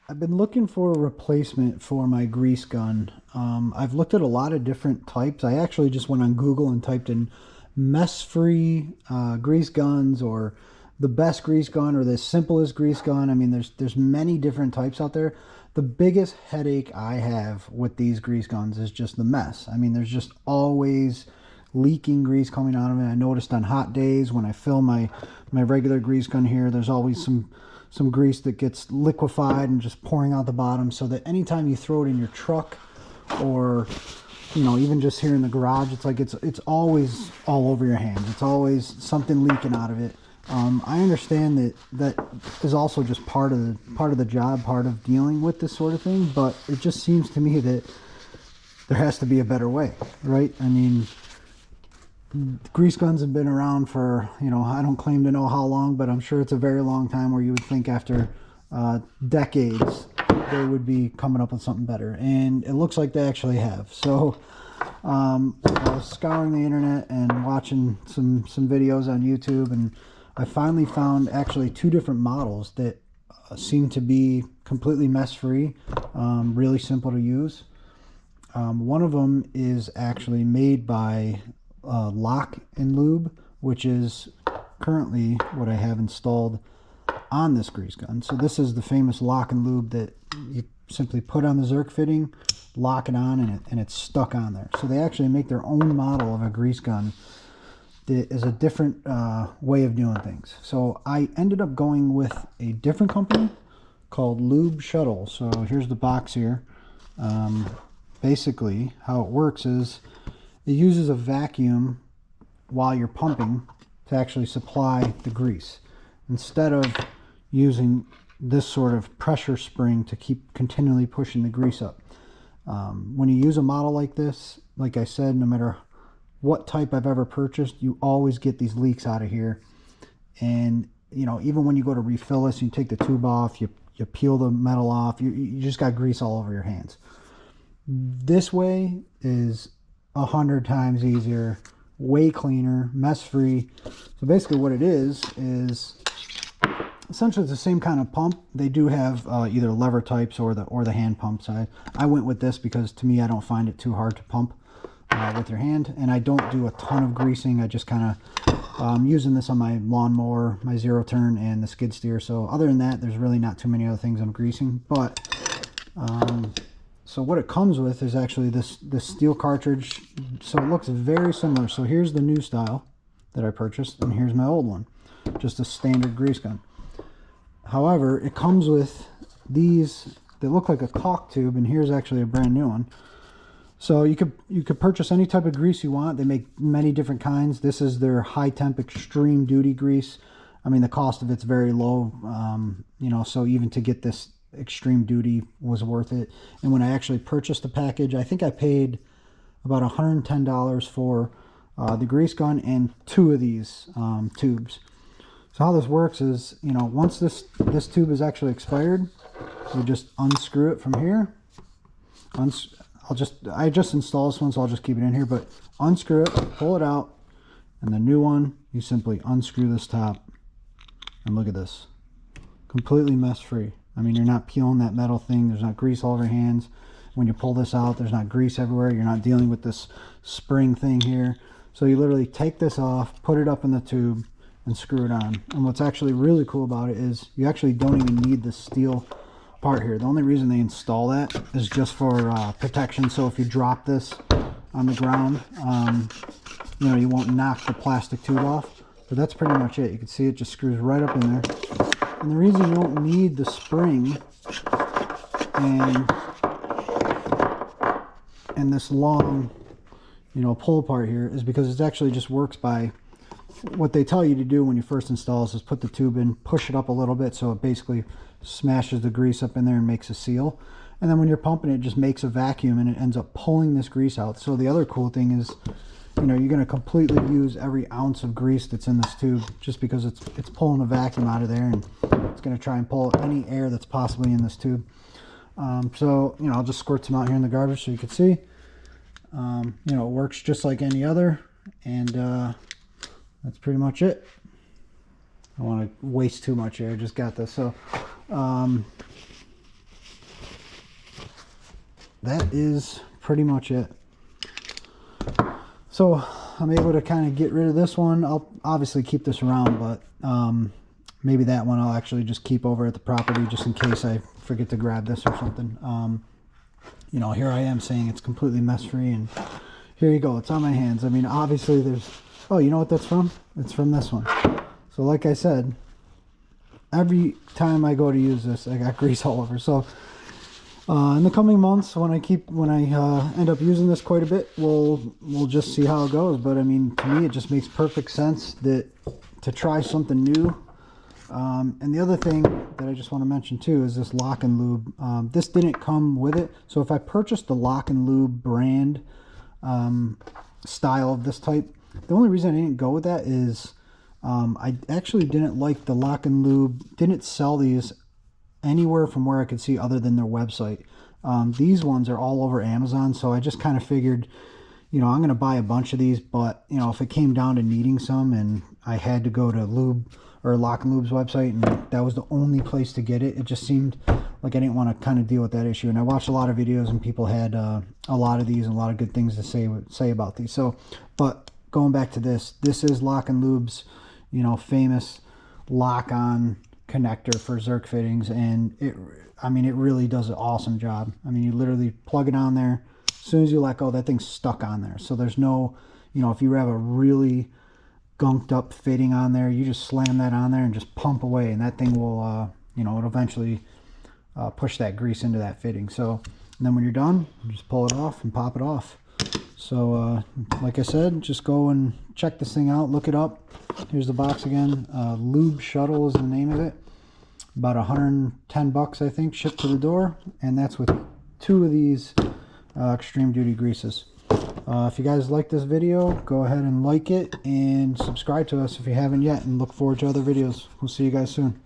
I've been looking for a replacement for my grease gun. I've looked at a lot of different types. I actually just went on Google and typed in mess-free grease guns, or the best grease gun, or the simplest grease gun. I mean, there's many different types out there. The biggest headache I have with these grease guns is just the mess. I mean, there's just always leaking grease coming out of it. I noticed on hot days when I fill my regular grease gun here, there's always some grease that gets liquefied and just pouring out the bottom, so that anytime you throw it in your truck, or even just here in the garage, it's like it's always all over your hands. It's always something leaking out of it. I understand that is also just part of the job, part of dealing with this sort of thing, but it just seems to me that there has to be a better way, right? I mean, grease guns have been around for, I don't claim to know how long, but I'm sure it's a very long time, where you would think after decades they would be coming up with something better, and it looks like they actually have. So I was scouring the internet and watching some videos on YouTube, and I finally found actually two different models that seem to be completely mess-free, really simple to use. One of them is actually made by Lock and Lube, which is currently what I have installed on this grease gun. So this is the famous Lock and Lube that you simply put on the Zerk fitting, lock it on, and it's stuck on there. So they actually make their own model of a grease gun that is a different way of doing things. So I ended up going with a different company called Lube-Shuttle. So here's the box here. Basically how it works is it uses a vacuum while you're pumping to actually supply the grease, instead of using this sort of pressure spring to keep continually pushing the grease up. When you use a model like this, like I said, no matter what type I've ever purchased, you always get these leaks out of here. And even when you go to refill this, you take the tube off, you peel the metal off, you just got grease all over your hands. This way is 100 times easier, way cleaner, mess-free. So basically what it is essentially it's the same kind of pump. They do have either lever types or the hand pump side. I went with this because, to me, I don't find it too hard to pump with your hand, and I don't do a ton of greasing. I just kind of using this on my lawnmower, my zero turn, and the skid steer. So other than that, there's really not too many other things I'm greasing. But so what it comes with is actually this steel cartridge. So it looks very similar. So here's the new style that I purchased, and here's my old one, just a standard grease gun. However, it comes with these that look like a caulk tube, and here's actually a brand new one. So you could purchase any type of grease you want. They make many different kinds. This is their high temp extreme duty grease. I mean, the cost of it's very low, so even to get this extreme duty was worth it. And when I actually purchased the package, I think I paid about $110 for the grease gun and two of these tubes. So how this works is, once this tube is actually expired, you just unscrew it from here. I just installed this one, so I'll just keep it in here, but unscrew it, pull it out, and the new one, you simply unscrew this top, and look at this. Completely mess-free. I mean, you're not peeling that metal thing. There's not grease all over your hands. When you pull this out, there's not grease everywhere. You're not dealing with this spring thing here. So you literally take this off, put it up in the tube, and screw it on. And what's actually really cool about it is you actually don't even need this steel part here. The only reason they install that is just for protection. So if you drop this on the ground, you won't knock the plastic tube off. But that's pretty much it. You can see it just screws right up in there. And the reason you don't need the spring and this long, pull apart here is because it actually just works by what they tell you to do when you first install this, is put the tube in, push it up a little bit so it basically smashes the grease up in there and makes a seal. And then when you're pumping it, just makes a vacuum and it ends up pulling this grease out. So the other cool thing is, you're going to completely use every ounce of grease that's in this tube, just because it's pulling a vacuum out of there, and it's going to try and pull any air that's possibly in this tube. So I'll just squirt some out here in the garbage so you can see. It works just like any other, and that's pretty much it. I don't want to waste too much air. Just got this. So that is pretty much it. So I'm able to kind of get rid of this one. I'll obviously keep this around, but maybe that one I'll actually just keep over at the property just in case I forget to grab this or something. You know, here I am saying it's completely mess free, and here you go, it's on my hands. I mean, obviously there's, oh, you know what that's from? It's from this one. So like I said, every time I go to use this, I got grease all over. So in the coming months, when I end up using this quite a bit, we'll just see how it goes. But I mean, to me, it just makes perfect sense that to try something new. And the other thing that I just want to mention too is this Lock and Lube. This didn't come with it, so if I purchased the Lock and Lube brand style of this type, the only reason I didn't go with that is I actually didn't like the Lock and Lube. Didn't sell these anywhere from where I could see other than their website. These ones are all over Amazon, so I just kind of figured, you know, I'm going to buy a bunch of these, but you know, if it came down to needing some and I had to go to Lube or Lock and Lube's website and that was the only place to get it, it just seemed like I didn't want to kind of deal with that issue. And I watched a lot of videos and people had a lot of these and a lot of good things to say about these. So, but going back to this is Lock and Lube's, you know, famous lock-on connector for Zerk fittings, and I mean, it really does an awesome job. I mean, you literally plug it on there, as soon as you let go, that thing's stuck on there. So there's no, you know, if you have a really gunked up fitting on there, you just slam that on there and just pump away, and that thing will you know, it'll eventually push that grease into that fitting. So, and then when you're done, you just pull it off and pop it off. So like I said, just go and check this thing out, look it up. Here's the box again. Lube-Shuttle is the name of it. About 110 bucks, I think, shipped to the door, and that's with 2 of these extreme duty greases. If you guys like this video, go ahead and like it and subscribe to us if you haven't yet, and look forward to other videos. We'll see you guys soon.